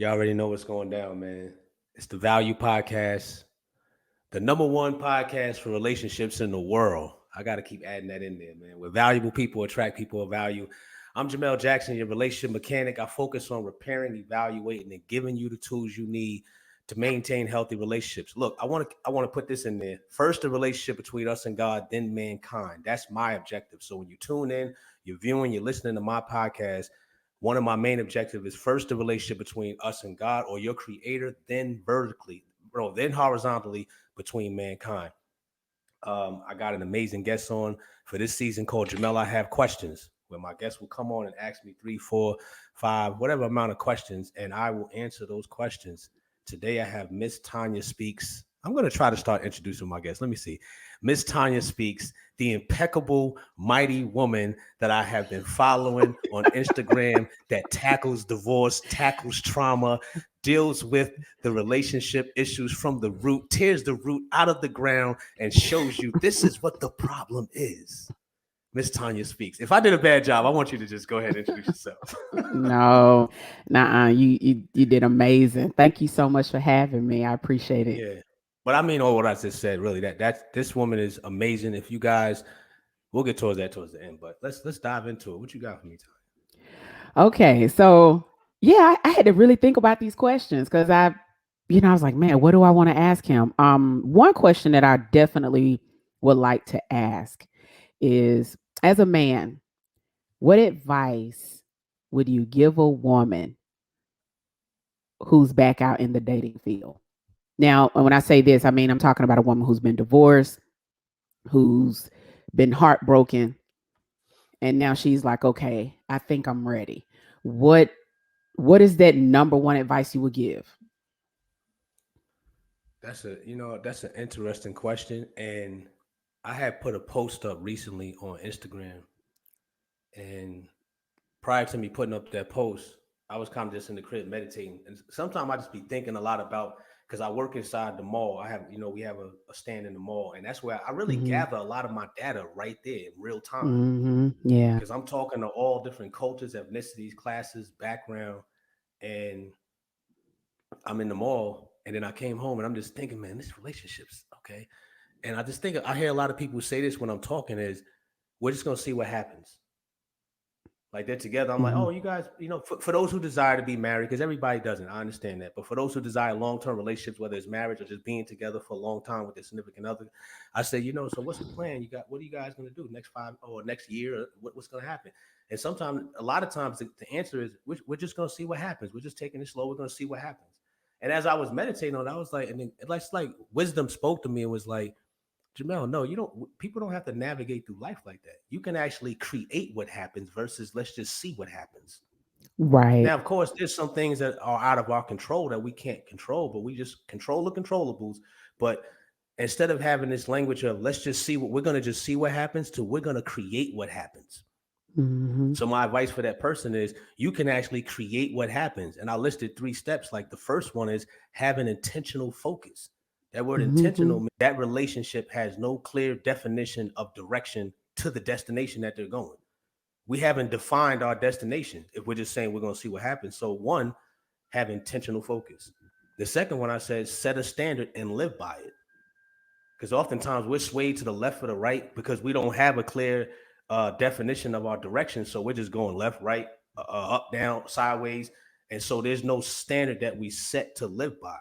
You already know what's going down, man. It's the Value Podcast, the number one podcast for relationships in the world. I got to keep adding that in there, man. Where valuable people attract people of value. I'm Jamel Jackson, your relationship mechanic. I focus on repairing, evaluating, and giving you the tools you need to maintain healthy relationships. Look, I want to put this in there. First, the relationship between us and God, then mankind. That's my objective. So when you tune in, you're viewing, you're listening to my podcast. One of my main objectives is first the relationship between us and God or your creator, then vertically, then horizontally between mankind. I got an amazing guest on for this season called Jamel. I Have Questions, where my guests will come on and ask me 3, 4, 5, whatever amount of questions, and I will answer those questions. Today I have Ms Tonya Speaks. I'm going to try to start introducing my guests. Let me see. Ms Tonya Speaks, the impeccable, mighty woman that I have been following on Instagram that tackles divorce, tackles trauma, deals with the relationship issues from the root, tears the root out of the ground, and shows you this is what the problem is. Ms Tonya Speaks. If I did a bad job, I want you to just go ahead and introduce yourself. No, nah, you did amazing. Thank you so much for having me. I appreciate it. Yeah. But I mean all what I just said, really. That this woman is amazing. If you guys, we'll get towards that towards the end, but let's dive into it. What you got for me, Tonya? Okay, so yeah, I had to really think about these questions because I was like, man, what do I want to ask him? One question that I definitely would like to ask is, as a man, what advice would you give a woman who's back out in the dating field? Now, when I say this, I mean I'm talking about a woman who's been divorced, who's been heartbroken, and now she's like, okay, I think I'm ready. What what is that number one advice you would give? That's an interesting question. And I had put a post up recently on Instagram, and prior to me putting up that post, I was kind of just in the crib meditating. And sometimes I just be thinking a lot about because I work inside the mall. We have a stand in the mall, and that's where I really Hmm. gather a lot of my data right there in real time. Yeah. Because I'm talking to all different cultures, ethnicities, classes, background, and I'm in the mall. And then I came home and I'm just thinking, man, this relationship's okay. And I just think I hear a lot of people say this when I'm talking is we're just gonna see what happens. Like they're together. I'm like, Hmm. oh, you guys, for those who desire to be married, because everybody doesn't, I understand that. But for those who desire long-term relationships, whether it's marriage or just being together for a long time with their significant other, I say, so what's the plan? What are you guys gonna do next 5 or next year? Or what's gonna happen? And sometimes, a lot of times, the answer is we're just gonna see what happens. We're just taking it slow. We're gonna see what happens. And as I was meditating on it, I was like, and then it's like wisdom spoke to me and was like, Jamel, no, you don't. People don't have to navigate through life like that. You can actually create what happens versus let's just see what happens. Right. Now, of course, there's some things that are out of our control that we can't control, but we just control the controllables. But instead of having this language of let's just see what we're going to just see what happens to we're going to create what happens. Hmm. So my advice for that person is you can actually create what happens. And I listed 3 steps. Like the first one is have an intentional focus. That word intentional, Hmm. that relationship has no clear definition of direction to the destination that they're going. We haven't defined our destination if we're just saying we're going to see what happens. So one, have intentional focus. The second one I said, set a standard and live by it. Because oftentimes we're swayed to the left or the right because we don't have a clear definition of our direction. So we're just going left, right, up, down, sideways. And so there's no standard that we set to live by.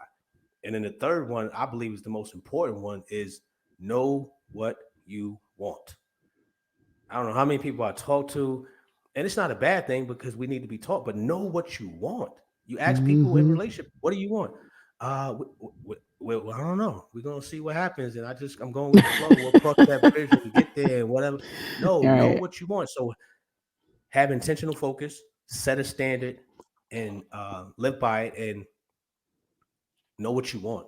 And then the third one, I believe is the most important one, is know what you want. I don't know how many people I talk to, and it's not a bad thing because we need to be taught, but know what you want. You ask people in Hmm. relationship, what do you want? Well, I don't know. We're gonna see what happens, and I'm going with the flow. We'll cross that bridge when we get there, and whatever. No, All know right. what you want. So have intentional focus, set a standard, and live by it, and know what you want.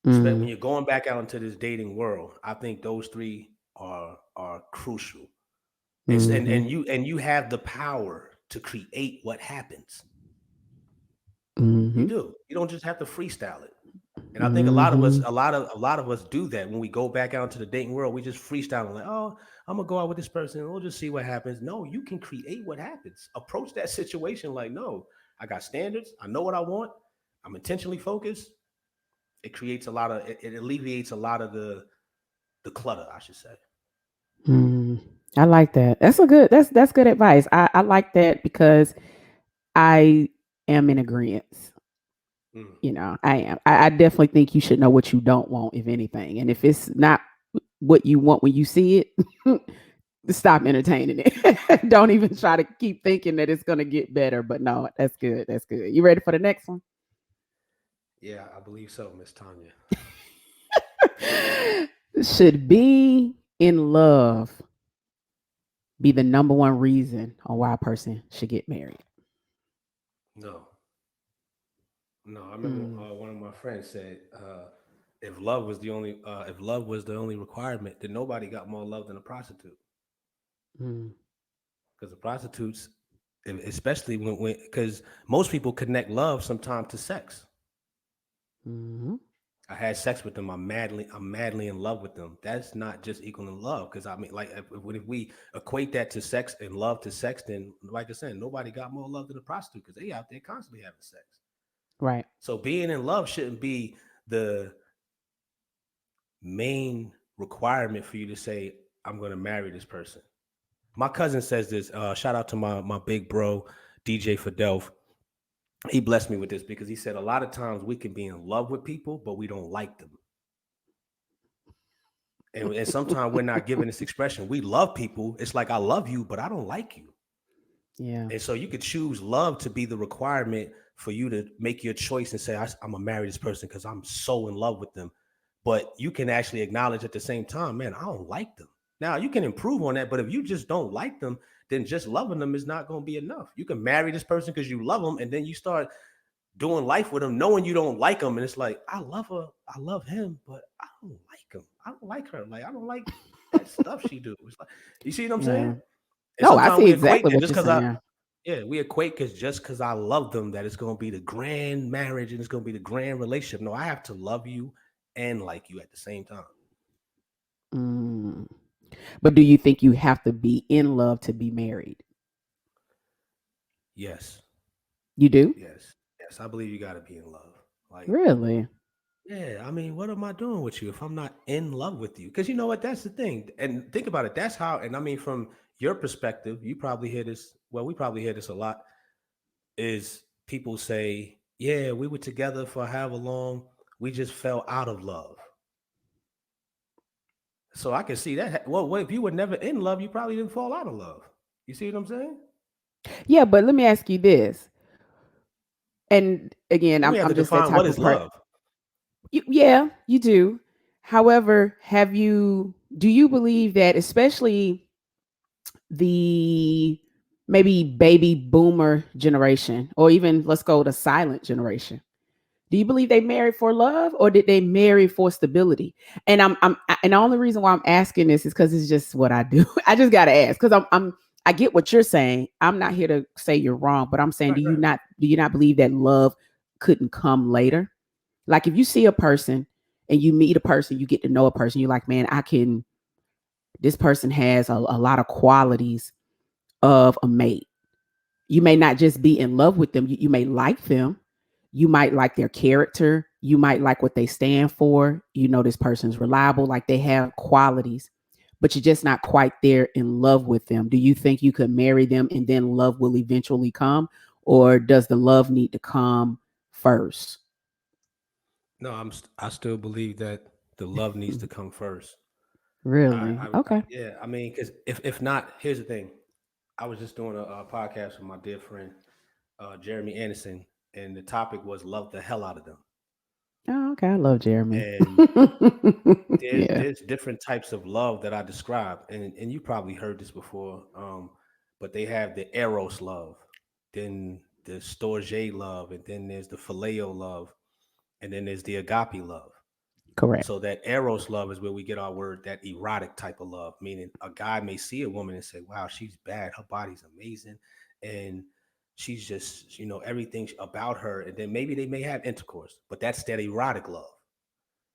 When Mm. you're going back out into this dating world, I think those three are crucial. Hmm. And you have the power to create what happens. You Hmm. do. You don't just have to freestyle it. And I think Hmm. a lot of us do that when we go back out into the dating world. We just freestyle and like, oh, I'm gonna go out with this person and we'll just see what happens. No, you can create what happens. Approach that situation like, no. I got standards. I know what I want. I'm intentionally focused. It creates a lot of it alleviates a lot of the clutter, I should say. Mm, I like that. That's good advice. I like that because I am in agreement. Mm. I am. I definitely think you should know what you don't want, if anything. And if it's not what you want when you see it, stop entertaining it. Don't even try to keep thinking that it's gonna get better. But no, that's good. That's good. You ready for the next one? Yeah, I believe so, Miss Tanya. Should be in love be the number one reason on why a person should get married? No, no. I remember Mm, one of my friends said, if love was the only requirement, then nobody got more love than a prostitute. mm, Because the prostitutes, especially when because most people connect love sometimes to sex. mm, I had sex with them. I'm madly in love with them. That's not just equal in love. Because I mean, like, if we equate that to sex and love to sex, then like I said, nobody got more love than a prostitute because they out there constantly having sex. right. So being in love shouldn't be the main requirement for you to say, I'm going to marry this person. My cousin says this. Shout out to my big bro, DJ Fidelf. He blessed me with this because he said a lot of times we can be in love with people, but we don't like them. And sometimes we're not giving this expression. We love people. It's like, I love you, but I don't like you. Yeah. And so you could choose love to be the requirement for you to make your choice and say, I'm going to marry this person because I'm so in love with them. But you can actually acknowledge at the same time, man, I don't like them. Now, you can improve on that, but if you just don't like them, then just loving them is not going to be enough. You can marry this person because you love them, and then you start doing life with them, knowing you don't like them. And it's like, I love her, I love him, but I don't like him. I don't like her. Like, I don't like that stuff she do. It's like, you see what I'm saying? Yeah. And No, I sometimes see we equate exactly that what just you're because I, saying. yeah, we equate because just because I love them, that it's going to be the grand marriage and it's going to be the grand relationship. No, I have to love you and like you at the same time. Mm. But do you think you have to be in love to be married? Yes, You do? yes. I believe you got to be in love. Like, Really? yeah, I mean, what am I doing with you if I'm not in love with you? Because you know what? That's the thing. And think about it. That's how, and I mean, from your perspective, you probably hear this. Well, we probably hear this a lot. Is people say, yeah, we were together for however long. We just fell out of love. So I can see that. Well, what if you were never in love? You probably didn't fall out of love. You see what I'm saying? Yeah, but let me ask you this. And again, Then I'm we have to I'm just that define what type is of per. love. Yeah, you do. However, do you believe that especially the maybe baby boomer generation or even let's go to silent generation, do you believe they married for love or did they marry for stability? And and the only reason why I'm asking this is because it's just what I do. I just gotta ask because I get what you're saying. I'm not here to say you're wrong, but I'm saying Right, right. do you not believe that love couldn't come later? Like if you see a person and you meet a person, you get to know a person, you're like, man, I can. This person has a lot of qualities of a mate. You may not just be in love with them, you may like them. You might like their character. You might like what they stand for. You know, this person's reliable, like they have qualities, but you're just not quite there in love with them. Do you think you could marry them and then love will eventually come? Or does the love need to come first? No, I still believe that the love needs to come first. Really? Okay. Yeah, I mean, because if not, here's the thing. I was just doing a podcast with my dear friend Jeremy Anderson, and the topic was love the hell out of them. Oh, okay. I love Jeremy. And there's Yeah, there's different types of love that I describe, and you probably heard this before. But they have the eros love, then the storge love, and then there's the phileo love, and then there's the agape love. correct. So that eros love is where we get our word, that erotic type of love, meaning a guy may see a woman and say, "Wow, she's bad. Her body's amazing, and she's just, everything about her." And then maybe they may have intercourse, but that's that erotic love.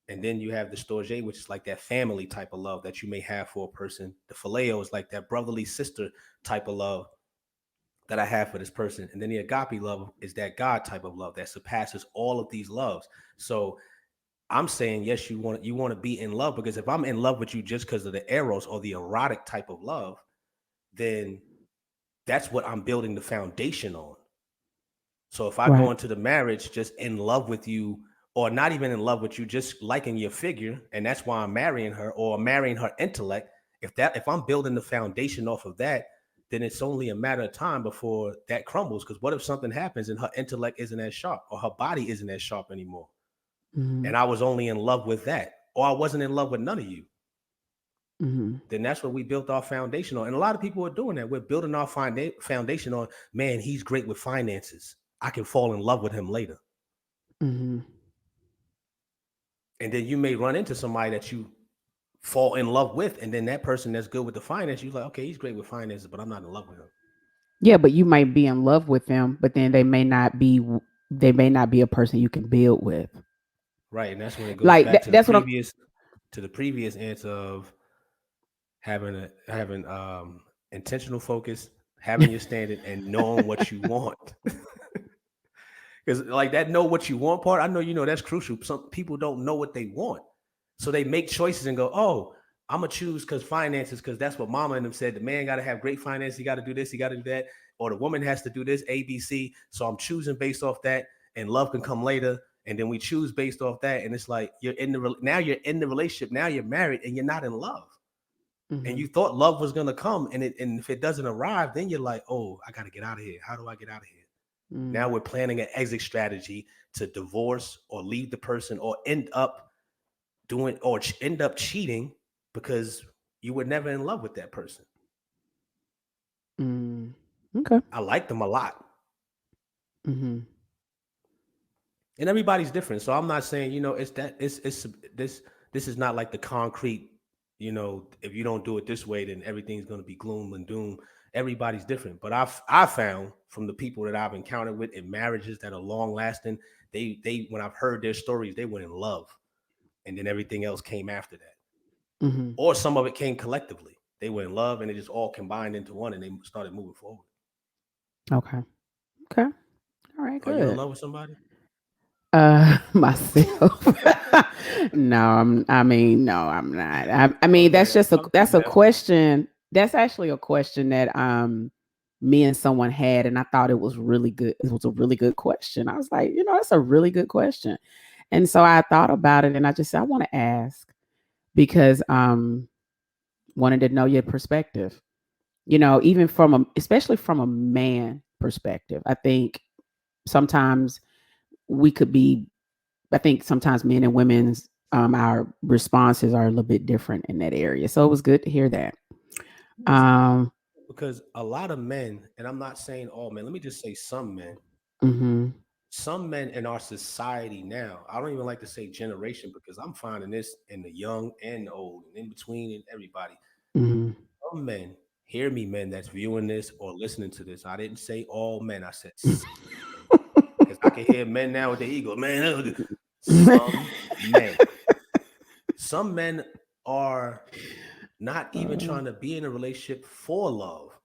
And then you have the storge, which is like that family type of love that you may have for a person. The phileo is like that brotherly sister type of love that I have for this person. And then the agape love is that God type of love that surpasses all of these loves. So I'm saying, yes, you want to be in love, because if I'm in love with you just because of the eros or the erotic type of love, then that's what I'm building the foundation on. So if I go Right. into the marriage just in love with you, or not even in love with you, just liking your figure, and that's why I'm marrying her, or marrying her intellect, if I'm building the foundation off of that, then it's only a matter of time before that crumbles. Because what if something happens and her intellect isn't as sharp, or her body isn't as sharp anymore? Mm-hmm. And I was only in love with that, or I wasn't in love with none of you. Mm-hmm. Then that's what we built our foundation on. And a lot of people are doing that. We're building our foundation on, man, he's great with finances, I can fall in love with him later. Mm-hmm. And then you may run into somebody that you fall in love with, and then that person that's good with the finance, you're like, okay, he's great with finances, but I'm not in love with him. Yeah, but you might be in love with them, but then they may not be a person you can build with. Right. And that's when it goes Like back to the that's what I'm previous answer of having intentional focus, having your standard, and knowing what you want. Because like that know what you want part, I know that's crucial. Some people don't know what they want. So they make choices and go, oh, I'm gonna choose because finances, because that's what mama and them said. The man gotta have great finance, he gotta do this, he gotta do that, or the woman has to do this, ABC. So I'm choosing based off that, and love can come later. And then we choose based off that. And it's like now you're in the relationship, now you're married, and you're not in love. And Mhm. you thought love was gonna come, and if it doesn't arrive, then you're like, oh, I gotta get out of here. How do I get out of here? Now Mm, we're planning an exit strategy to divorce or leave the person, or end up end up cheating because you were never in love with that person. mm. Okay. I like them a lot. Mhm. And everybody's different. So I'm not saying, it's that this this is not like the concrete, if you don't do it this way, then everything's gonna be gloom and doom. Everybody's different. But I found from the people that I've encountered with in marriages that are long lasting, they when I've heard their stories, they went in love. And then everything else came after that. Mhm. Or some of it came collectively. They were in love and it just all combined into one, and they started moving forward. Okay. Okay. All right. Are you in Good. love with somebody? Myself. No, I mean, no, I'm not. I mean, Okay, I'm that's just a asking. question. That's actually a question that me and someone had, and I thought it was really good. It was a really good question. I was like, that's a really good question. And so I thought about it, and I just said, I want to ask because wanted to know your perspective. Even especially from a man perspective. I think sometimes we could be I think sometimes men and women's our responses are a little bit different in that area. So it was good to hear that. It's Um, because a lot of men, and I'm not saying all men, let me just say mhm, some men in our society now, I don't even like to say generation, because I'm finding this in the young and the old and in between and everybody. mhm. Some men, hear me, men that's viewing this or listening to this. I didn't say all men, I said because I can hear men now with their ego. Man, some men. Some men are not even Uh, trying to be in a relationship for love.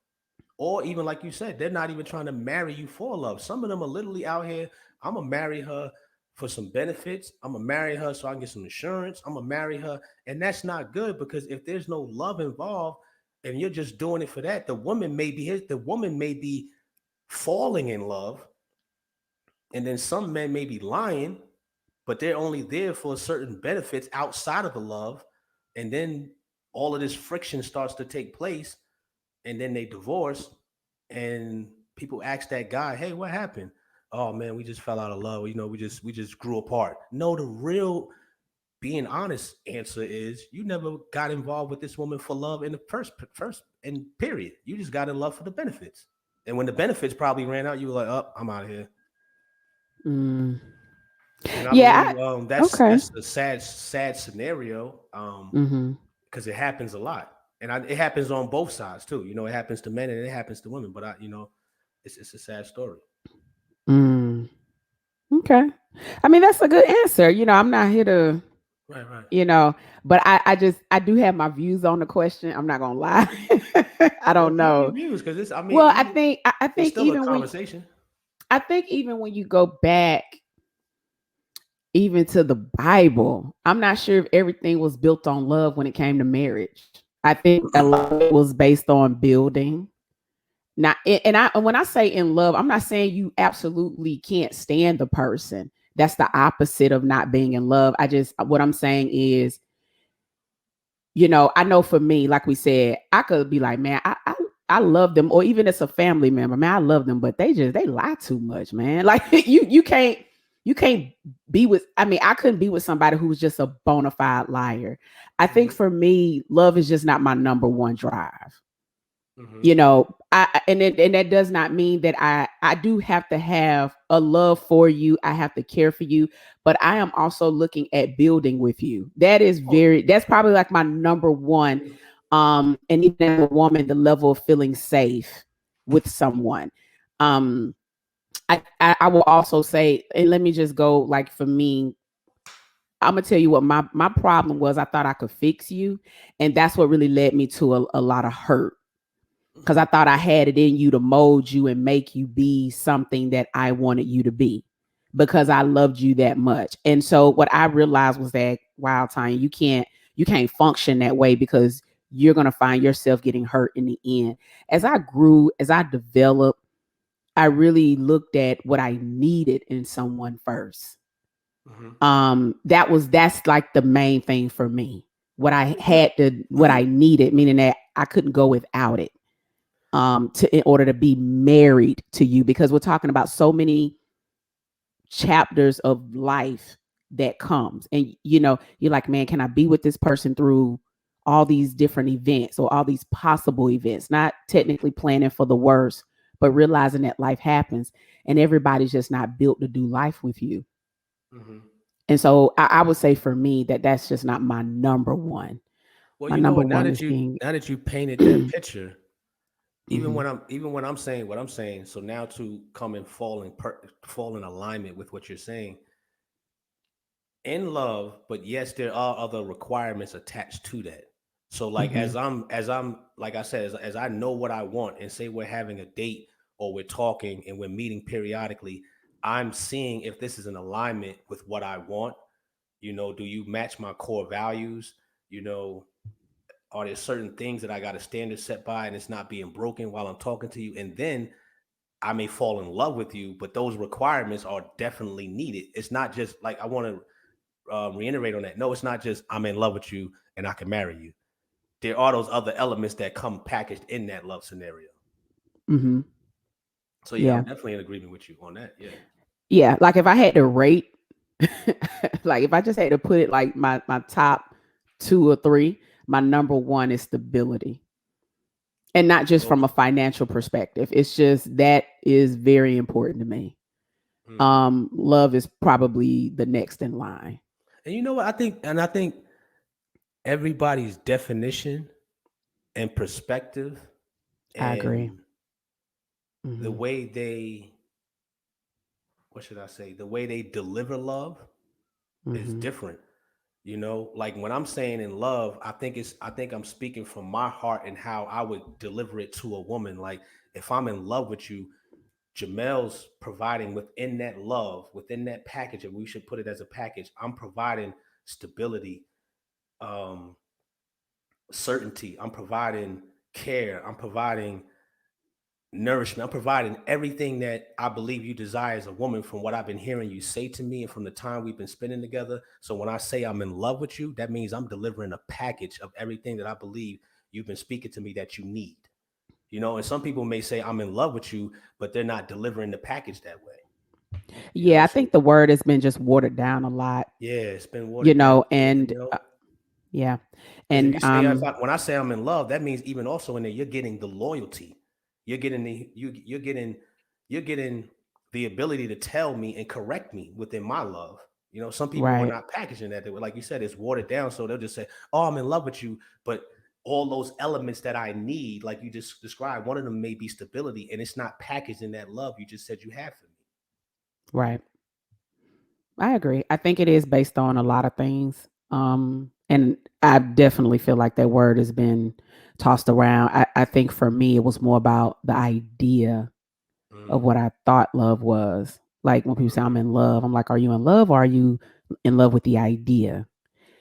Or even like you said, they're not even trying to marry you for love. Some of them are literally out here, I'm gonna marry her for some benefits. I'm gonna marry her so I can get some insurance. I'm gonna marry her. And that's not good, because if there's no love involved and you're just doing it for that, the woman may be falling in love. And then some men may be lying, but they're only there for certain benefits outside of the love. And then all of this friction starts to take place, and then they divorce, and people ask that guy, hey, what happened? Oh man, we just fell out of love. We just grew apart. No, the real, being honest answer is, you never got involved with this woman for love in the first and period. You just got in love for the benefits. And when the benefits probably ran out, you were like, oh, I'm out of here. mm. And I Yeah. believe Okay. that's a sad scenario, Mhm. because it happens a lot, and it happens on both sides too. It happens to men and it happens to women. But it's a sad story. Mm. Okay. I mean, that's a good answer. I'm not here to Right, right. you know. But I do have my views on the question. I'm not gonna lie. I Well, don't give your know. views because it's. I mean, Well, even I it's think still a even when conversation. I think even when you go back even to the Bible, I'm not sure if everything was built on love when it came to marriage. I think a lot of it was based on building. Now, and I when I say in love, I'm not saying you absolutely can't stand the person. That's the opposite of not being in love. I just what I'm saying is, I know for me, like we said, I could be like, man, I love them, or even it's a family member, man, I love them, but they lie too much, man. Like you can't be with. I mean, I couldn't be with somebody who was just a bona fide liar. I think Hmm. for me, love is just not my number one drive. Hmm. And that does not mean that I do have to have a love for you. I have to care for you, but I am also looking at building with you. Oh, That's probably like my number one. And even as a woman, the level of feeling safe with someone. um I will also say, and let me just go, like, for me, I'm gonna tell you what my problem was. I thought I could fix you, and that's what really led me to a lot of hurt, because I hmm. thought I had it in you to mold you and make you be something that I wanted you to be, because I loved you that much. And so what I realized was that, wow, Tanya, you can't function that way, because you're gonna find yourself getting hurt in the end. As I grew, as I developed, I really looked at what I needed in someone first. Hmm. That's like the main thing for me. Yeah. What I needed, meaning that I couldn't go without it, to in order to be married to you, because we're talking about so many chapters of life that comes, and you're like, man, can I be with this person through all these different events, or all these possible events, not technically planning for the worst, but realizing that life happens, and everybody's just not built to do life with you. Hmm. And so I would say for me that that's just not my number one. Well, My you know number what? one is being Now that you painted that picture, mhm, even when I'm saying what I'm saying, so now to come and fall in alignment with what you're saying in love, but yes, there are other requirements attached to that. So like mhm, as I'm like I said, as I know what I want, and say we're having a date or we're talking and we're meeting periodically, I'm seeing if this is in alignment with what I want. Do you match my core values? You know, are there certain things that I got a standard set by and it's not being broken while I'm talking to you? And then I may fall in love with you, but those requirements are definitely needed. It's not just like I want to reiterate on that. No, it's not just I'm in love with you and I can marry you. There are those other elements that come packaged in that love scenario. mhm, So yeah, I'm yeah. definitely in agreement with you on that. Yeah. Yeah, like if I had to rate, like if I just had to put it like my top two or three, my number one is stability. And not just from So, a financial perspective. It's just that is very important to me. mm. Love is probably the next in line. And you know what I think everybody's definition and perspective I agree. and the Hmm. way they what should I say? The way they deliver love is Hmm. different. Like when I'm saying in love, I think I'm speaking from my heart and how I would deliver it to a woman. Like if I'm in love with you, Jamel's providing within that love, within that package, and we should put it as a package. I'm providing stability, um, certainty. I'm providing care. I'm providing nourishment. I'm providing everything that I believe you desire as a woman from what I've been hearing you say to me and from the time we've been spending together. So when I say I'm in love with you, that means I'm delivering a package of everything that I believe you've been speaking to me that you need. And some people may say I'm in love with you, but they're not delivering the package that way. Yeah, I So think the word has been just watered down a lot, yeah, it's been watered down. And, and yeah, because if and you say when I say I'm in love, that means even also in there you're getting the loyalty, you're getting you're getting the ability to tell me and correct me within my love. Some people are right. not packaging that. Like you said, it's watered down, so they'll just say, "Oh, I'm in love with you," but all those elements that I need, like you just described, one of them may be stability, and it's not packaged in that love you just said you have for me. Right. I agree. I think it is based on a lot of things. And I definitely feel like that word has been tossed around. I think for me, it was more about the idea of Mm, what I thought love was. Like when people say I'm mhm. in love, I'm like, are you in love or are you in love with the idea?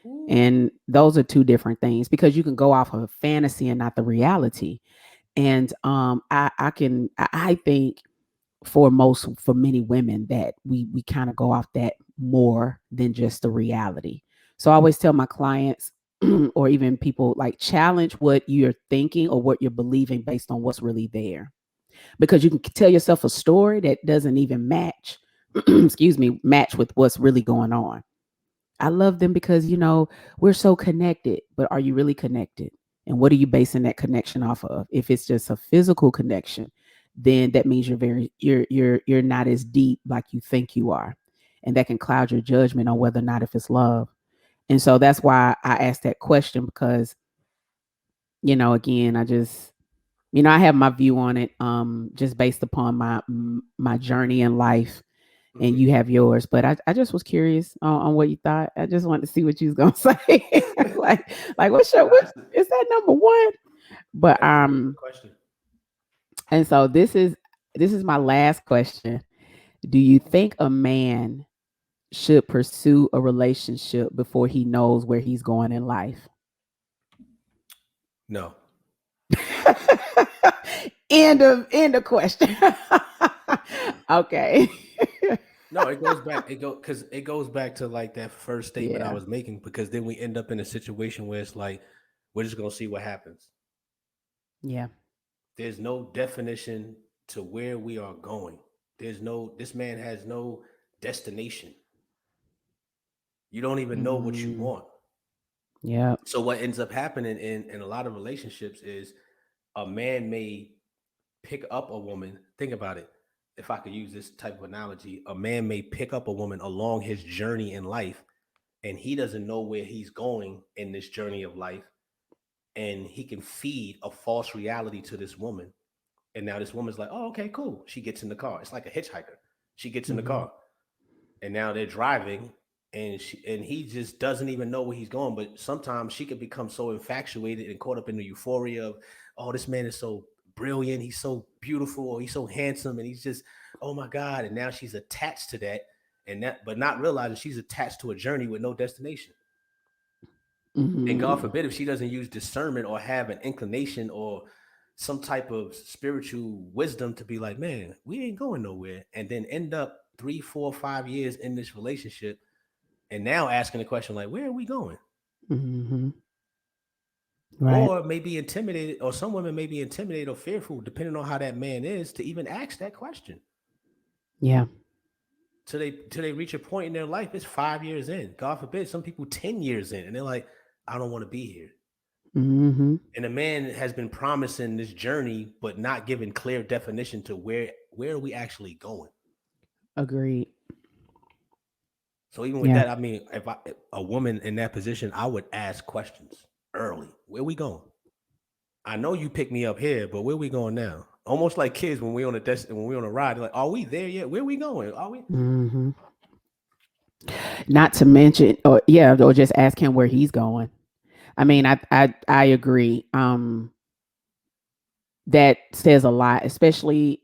Ooh. And those are two different things because you can go off of fantasy and not the reality. And I think for many women that we kind of go off that more than just the reality. So I always tell my clients or even people like challenge what you're thinking or what you're believing based on what's really there. Because you can tell yourself a story that doesn't even match excuse me, match with what's really going on. I love them because, we're so connected, but are you really connected? And what are you basing that connection off of? If it's just a physical connection, then that means you're not as deep like you think you are. And that can cloud your judgment on whether or not if it's love. And so that's why I asked that question because, again, I have my view on it just based upon my journey in life and Mhm. you have yours. But I just was curious on what you thought. I just wanted to see what you was gonna say. like Nah, what is that number one? But that's a really good question. and so this is my last question. Do you think a man should pursue a relationship before he knows where he's going in life? No, End of question. Okay. no, it goes back. It goes back to like that first statement I Yeah. was making because then we end up in a situation where it's like we're just gonna see what happens. Yeah. There's no definition to where we are going. This man has no destination. You don't even know what you Mm, want. yeah. So what ends up happening in a lot of relationships is a man may pick up a woman. Think about it. If I could use this type of analogy, a man may pick up a woman along his journey in life, and he doesn't know where he's going in this journey of life. And he can feed a false reality to this woman. And now this woman's like, oh, okay, cool. She gets in the car. It's like a hitchhiker. She gets in the Hmm. car, and now they're driving, and he just doesn't even know where he's going. But sometimes she could become so infatuated and caught up in the euphoria of, oh, this man is so brilliant, he's so beautiful, or he's so handsome, and he's just, oh my god. And now she's attached to that, and that, but not realizing she's attached to a journey with no destination. And God Hmm. forbid if she doesn't use discernment or have an inclination or some type of spiritual wisdom to be like, man, we ain't going nowhere, and then end up 3, 4, 5 years in this relationship, and now asking the question like, where are we going? Hmm. Right. Or maybe intimidated, or some women may be intimidated or fearful, depending on how that man is, to even ask that question. Yeah. Till they reach a point in their life, it's 5 years in. God forbid, some people 10 years in, and they're like, I don't want to be here. Hmm. And a man has been promising this journey, but not given clear definition to where are we actually going. Agreed. So even with Yeah. that, I mean, if a woman in that position, I would ask questions early. Where we going? I know you picked me up here, but where we going now? Almost like kids when we on when we on a ride, they're like, are we there yet? Where we going? Are we? Hmm. Not to mention, or yeah, or just ask him where he's going. I mean, I agree. That says a lot, especially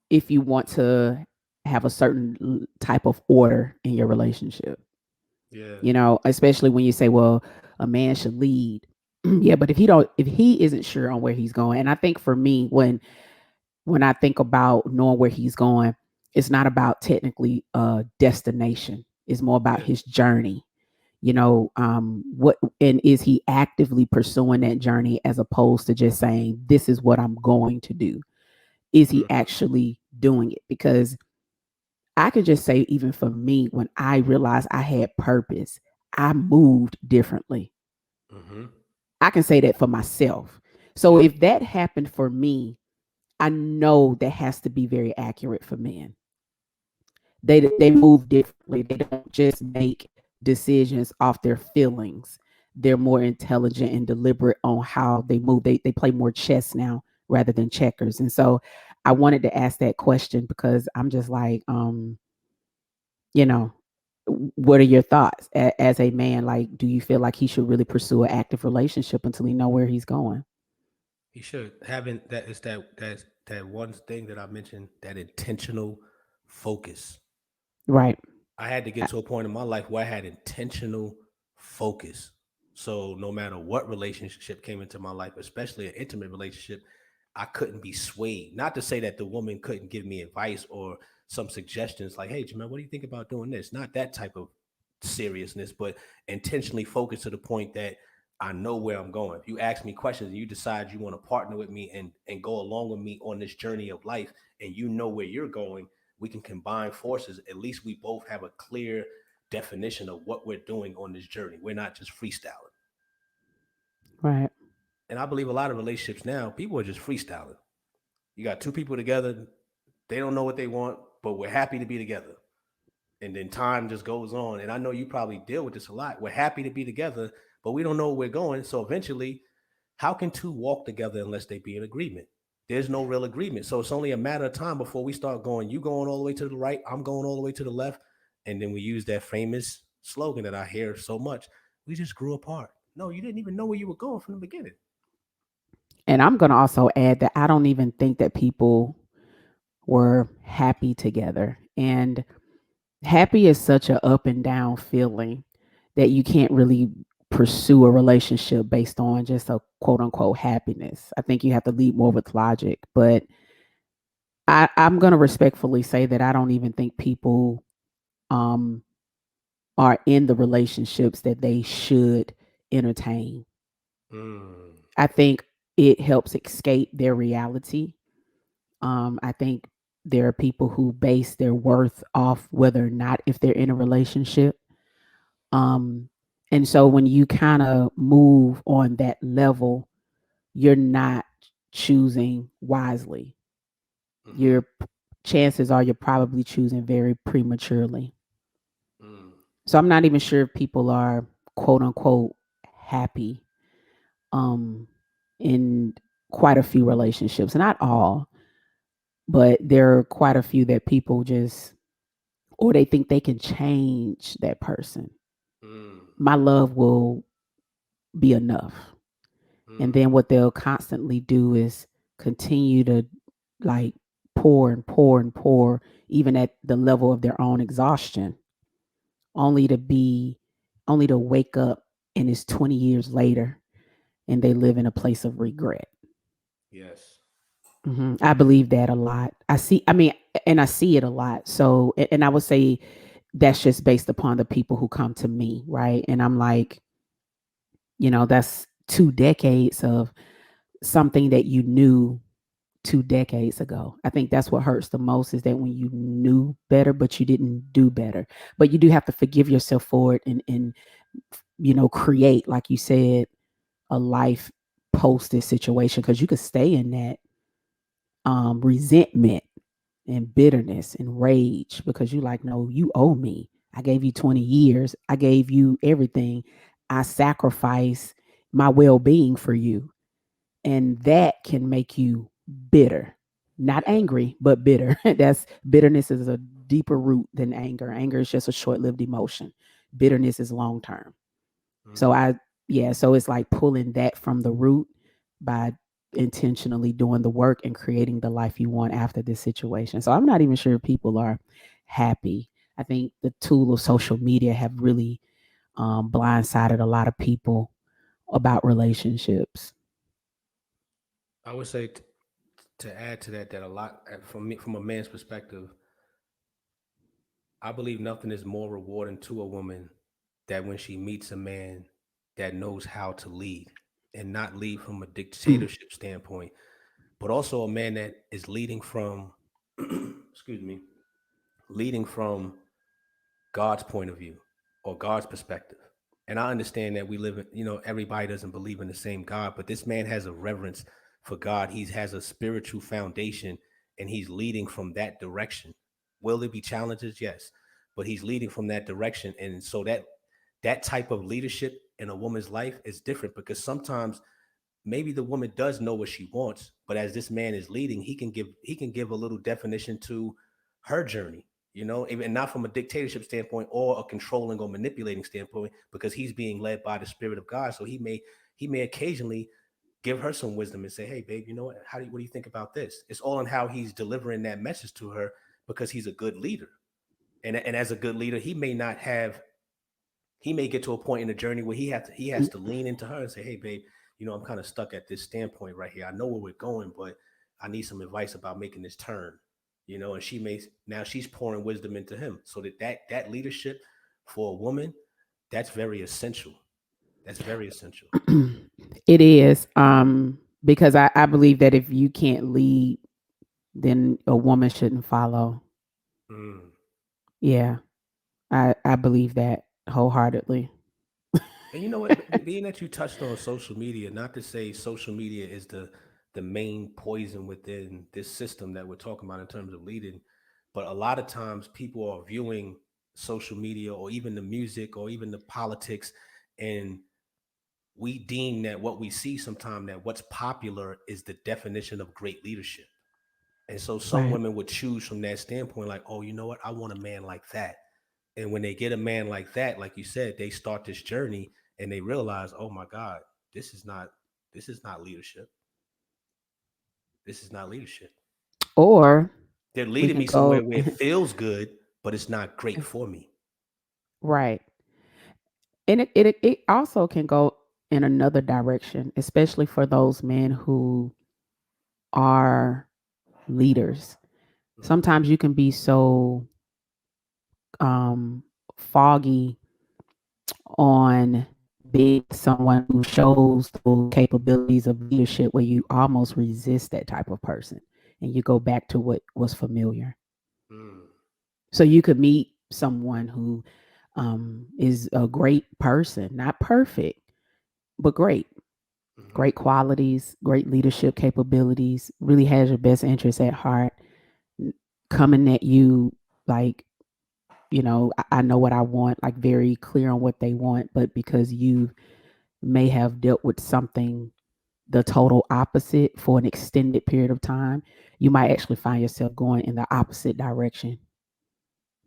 if you want to have a certain type of order in your relationship. Yeah. Especially when you say, well, a man should lead. Yeah, but if he isn't sure on where he's going, and I think for me, when I think about knowing where he's going, it's not about technically a destination. It's more about Yeah. his journey. What and is he actively pursuing that journey as opposed to just saying, this is what I'm going to do? Is he Mm-hmm. actually doing it? Because I could just say, even for me, when I realized I had purpose, I moved differently. Mm-hmm. I can say that for myself. So Yep. if that happened for me, I know that has to be very accurate for men. They move differently. They don't just make decisions off their feelings. They're more intelligent and deliberate on how they move. They play more chess now rather than checkers. And so I wanted to ask that question because I'm just like, you know, what are your thoughts as a man? Like, do you feel like he should really pursue an active relationship until he know where he's going? He should having that is that one thing that I mentioned, that intentional focus. Right. I had to get to a point in my life where I had intentional focus. So no matter what relationship came into my life, especially an intimate relationship, I couldn't be swayed. Not to say that the woman couldn't give me advice or some suggestions like, hey, Jamel, what do you think about doing this? Not that type of seriousness, but intentionally focused to the point that I know where I'm going. If you ask me questions and you decide you want to partner with me and go along with me on this journey of life and you know where you're going, we can combine forces. At least we both have a clear definition of what we're doing on this journey. We're not just freestyling. Right. And I believe a lot of relationships now, people are just freestyling. You got two people together, they don't know what they want, but we're happy to be together. And then time just goes on. And I know you probably deal with this a lot. We're happy to be together, but we don't know where we're going. So eventually, how can two walk together unless they be in agreement? There's no real agreement. So it's only a matter of time before we start going, you going all the way to the right, I'm going all the way to the left. And then we use that famous slogan that I hear so much. We just grew apart. No, you didn't even know where you were going from the beginning. And I'm going to also add that I don't even think that people were happy together. And happy is such a up and down feeling that you can't really pursue a relationship based on just a quote unquote happiness. I think you have to lead more with logic. But I'm going to respectfully say that I don't even think people um, are in the relationships that they should entertain. Mm, I think it helps escape their reality. I think there are people who base their worth off whether or not if they're in a relationship. Um, and so when you kind of move on that level, you're not choosing wisely. mm-hmm, Your chances are you're probably choosing very prematurely. mm, So I'm not even sure if people are quote unquote happy um in quite a few relationships. Not all, but there are quite a few that people just or they think they can change that person. mm, My love will be enough. And mm. then what they'll constantly do is continue to like pour and pour and pour, even at the level of their own exhaustion, only to be, only to wake up and it's 20 years later and they live in a place of regret. Yes. I believe that a lot. I mean, and I see it a lot. So, and I would say that's just based upon the people who come to me, right? And I'm like, that's 2 decades of something that you knew 2 decades ago. I think that's what hurts the most is that when you knew better, but you didn't do better. But you do have to forgive yourself for it and create, like you said, a life post this situation because you could stay in that resentment and bitterness and rage because you like, no, you owe me. I gave you 20 years. I gave you everything. I sacrificed my well being for you. And that can make you bitter, not Yeah. angry, but bitter. That's bitterness is a deeper root than anger. Anger is just a short lived emotion, bitterness is long term. So Mm. so it's like pulling that from the root by intentionally doing the work and creating the life you want after this situation. So I'm not even sure people are happy. I think the tool of social media have really blindsided a lot of people about relationships. I would say to add to that, that a lot from me, from a man's perspective, I believe nothing is more rewarding to a woman that when she meets a man that knows how to lead and not lead from a dictatorship standpoint, but also a man that is leading from, excuse me, leading from God's point of view or God's perspective. And I understand that we live in, everybody doesn't believe in the same God, but this man has a reverence for God. He has a spiritual foundation and he's leading from that direction. Will there be challenges? Yes. But he's leading from that direction. And so that type of leadership in a woman's life is different because sometimes maybe the woman does know what she wants, but as this man is leading, he can give a little definition to her journey. even not from a dictatorship standpoint or a controlling or manipulating standpoint, because he's being led by the spirit of God. So he may occasionally give her some wisdom and say, "Hey, babe, you know what? What do you think about this?" It's all in how he's delivering that message to her, because he's a good leader. And as a good leader, he may get to a point in the journey where he has to lean into her and say, "Hey, babe, I'm kind of stuck at this standpoint right here. I know where we're going, but I need some advice about making this turn." And she's pouring wisdom into him, so that leadership for a woman, that's very essential. That's very essential. It is, because I believe that if you can't lead, then a woman shouldn't follow. Mm. Yeah, I believe that wholeheartedly. And you know what? Being that you touched on social media, not to say social media is the main poison within this system that we're talking about in terms of leading, but a lot of times people are viewing social media or even the music or even the politics, and we deem that what we see sometimes, that what's popular is the definition of great leadership. And so some Right. women would choose from that standpoint, like, oh, you know what? I want a man like that. And when they get a man like that, like you said, they start this journey and they realize, oh my God, this is not this is not leadership. This is not leadership. Or They're we leading can me somewhere go where it feels good, but it's not great for me. right. And it also can go in another direction, especially for those men who are leaders. Mhm. Sometimes you can be so foggy on being someone who shows those capabilities of leadership where you almost resist that type of person and you go back to what was familiar. Mm. So you could meet someone who is a great person, not perfect, but great, Mhm. great qualities, great leadership capabilities, really has your best interests at heart, coming at you like, I know what I want, like very clear on what they want, but because you may have dealt with something the total opposite for an extended period of time, you might actually find yourself going in the opposite direction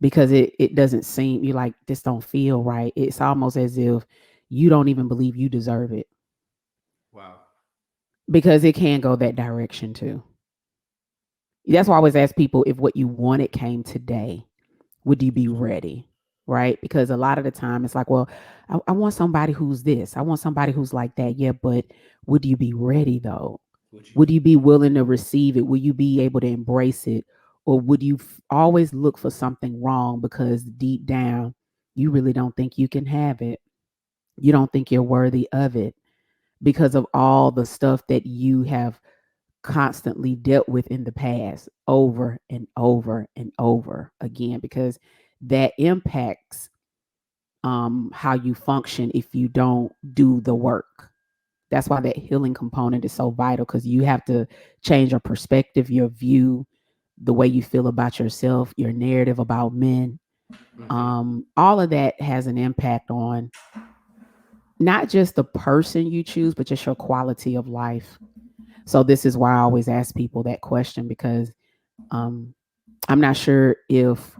because it doesn't seem you like this don't feel right. It's almost as if you don't even believe you deserve it Wow. because it can go that direction too. That's why I always ask people if what you wanted came today, would you be ready? Right? Because a lot of the time it's like, well, I want somebody who's this. I want somebody who's like that. Yeah, but would you be ready though? Would you Would be? you be willing to receive it? Will you be able to embrace it? Or would you always look for something wrong because deep down you really don't think you can have it? You don't think you're worthy of it because of all the stuff that you have constantly dealt with in the past over and over and over again because that impacts how you function if you don't do the work. That's why that healing component is so vital because you have to change your perspective, your view, the way you feel about yourself, your narrative about men. Hmm. All of that has an impact on not just the person you choose, but just your quality of life. So this is why I always ask people that question because um, I'm not sure if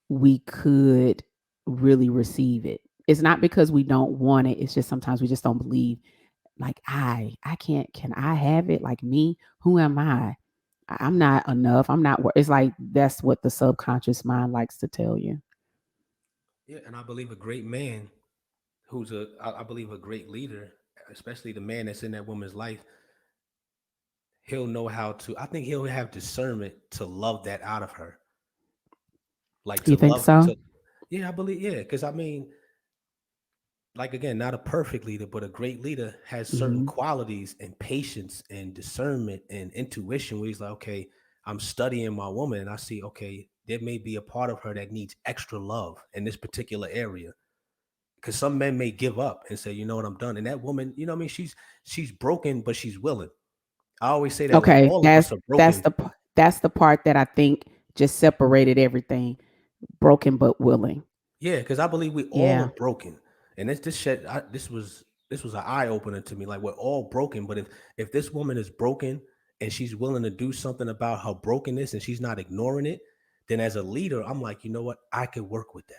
we could really receive it. It's not because we don't want it. It's just sometimes we just don't believe. Like I can't. Can I have it? Like me? Who am I? I'm not enough. I'm not. It's like that's what the subconscious mind likes to tell you. Yeah, and I believe a great man I believe a great leader, especially the man that's in that woman's life, he'll know how to. I think he'll have discernment to love that out of her, like to You think love so? to. Yeah, I believe. Yeah, because I mean, like again, not a perfect leader, but a great leader has certain Hmm. qualities and patience and discernment and intuition where he's like, okay, I'm studying my woman and I see, okay, there may be a part of her that needs extra love in this particular area. Because some men may give up and say, you know what, I'm done. And that woman, what I mean, she's broken, but she's willing. I always say that like Okay, all of that's us are that's broken. the that's the part that I think just separated everything. Broken but willing. Yeah, because I believe we all are Yeah. broken, and this was an eye opener to me. Like we're all broken, but if this woman is broken and she's willing to do something about her brokenness and she's not ignoring it, then as a leader, I'm like, you know what? I could work with that.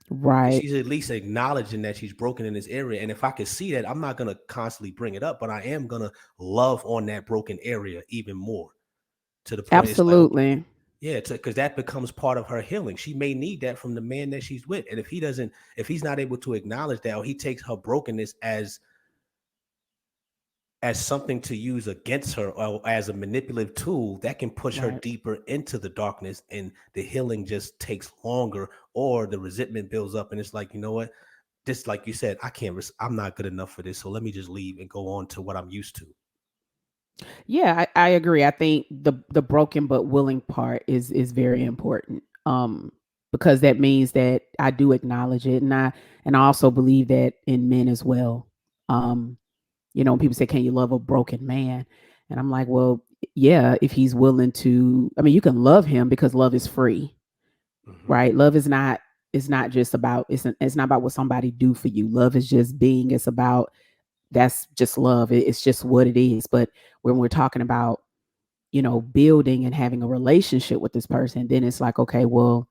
Because Right. she's at least acknowledging that she's broken in this area. And if I could see that, I'm not gonna constantly bring it up, but I am gonna love on that broken area even more to the point it's like, okay, Absolutely. yeah, because that becomes part of her healing. She may need that from the man that she's with. And if he's not able to acknowledge that, or he takes her brokenness as something to use against her or as a manipulative tool, that can push her Right. deeper into the darkness, and the healing just takes longer, or the resentment builds up and it's like, you know what, this, like you said, I'm not good enough for this, so let me just leave and go on to what I'm used to. Yeah, I agree. I think the broken but willing part is very important. Because that means that I do acknowledge it, and I also believe that in men as well. Um, when people say, "Can you love a broken man?" And I'm like, well, yeah, if he's willing to. I mean, you can love him because love is free, Hmm. right? Love is not. It's not just about. It's not about what somebody do for you. Love is just being. It's about that's just love. It's just what it is. But when we're talking about building and having a relationship with this person, then it's like, okay, well,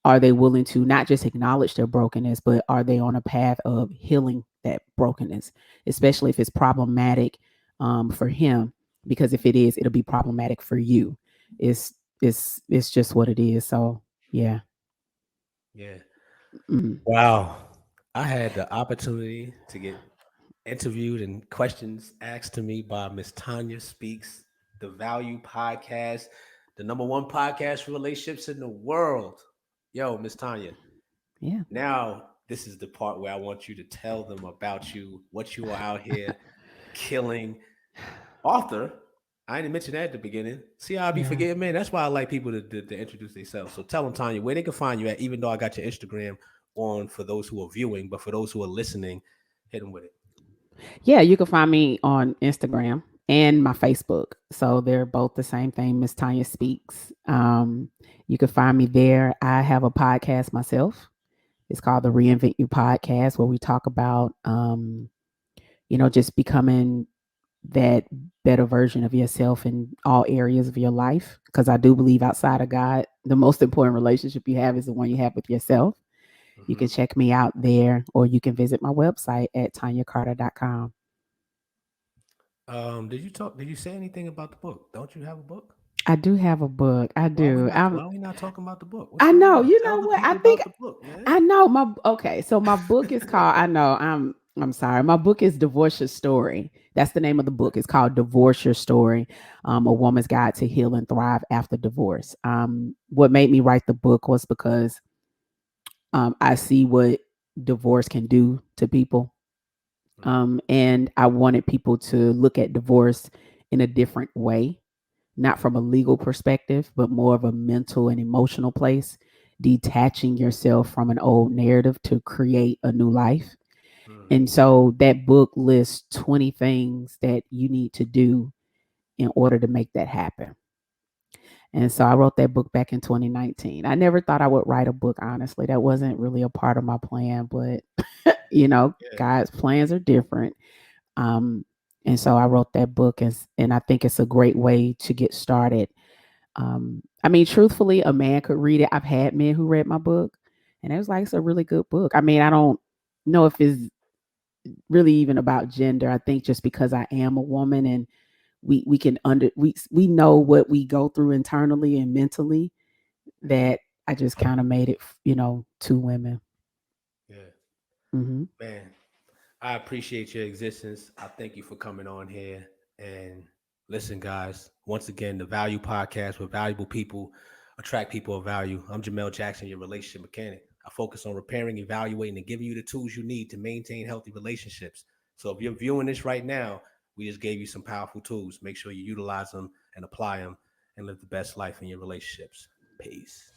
are they willing to not just acknowledge their brokenness, but are they on a path of healing that brokenness, especially if it's problematic for him? Because if it is, it'll be problematic for you. It's it's just what it is. So yeah. Yeah. Mm, Wow. I had the opportunity to get interviewed and questions asked to me by Ms Tonya Speaks, the Value Podcast, the number one podcast for relationships in the world. Yo, Ms Tonya, yeah. now this is the part where I want you to tell them about you, what you are out here killing. Author, I didn't mention that at the beginning. See how I be Yeah. forgetting, man? That's why I like people to introduce themselves. So tell them, Tanya, where they can find you at, even though I got your Instagram on for those who are viewing, but for those who are listening, hit them with it. Yeah, you can find me on Instagram and my Facebook. So they're both the same thing, Ms Tonya Speaks. You can find me there. I have a podcast myself. It's called the Reinvent You Podcast, where we talk about, just becoming that better version of yourself in all areas of your life. Because I do believe outside of God, the most important relationship you have is the one you have with yourself. You Hmm. can check me out there, or you can visit my website at tanyacarter.com. Did you talk? Did you say anything about the book? Don't you have a book? I do have a book. I do. Why are we not talking about the book? What's I going know. on? You Tell know the what? I people think about the book, man. I know my okay. So my book is called. I know. I'm sorry. My book is Divorce Your Story. That's the name of the book. It's called Divorce Your Story, a woman's guide to heal and thrive after divorce. What made me write the book was because I see what divorce can do to people, Hmm. and I wanted people to look at divorce in a different way, not from a legal perspective, but more of a mental and emotional place, detaching yourself from an old narrative to create a new life. And Hmm. so that book lists 20 things that you need to do in order to make that happen. And so I wrote that book back in 2019. I never thought I would write a book, honestly. That wasn't really a part of my plan, but Yeah. God's plans are different. Um, and so I wrote that book, and I think it's a great way to get started. I mean, truthfully, a man could read it. I've had men who read my book, and it was like, it's a really good book. I mean, I don't know if it's really even about gender. I think just because I am a woman, and we can we know what we go through internally and mentally, that I just kind of made it, to women. Yeah. Hmm. Man, I appreciate your existence. I thank you for coming on here. And listen, guys, once again, the Value Podcast, where valuable people attract people of value. I'm Jamel Jackson, your relationship mechanic. I focus on repairing, evaluating, and giving you the tools you need to maintain healthy relationships. So if you're viewing this right now, we just gave you some powerful tools. Make sure you utilize them and apply them and live the best life in your relationships. Peace.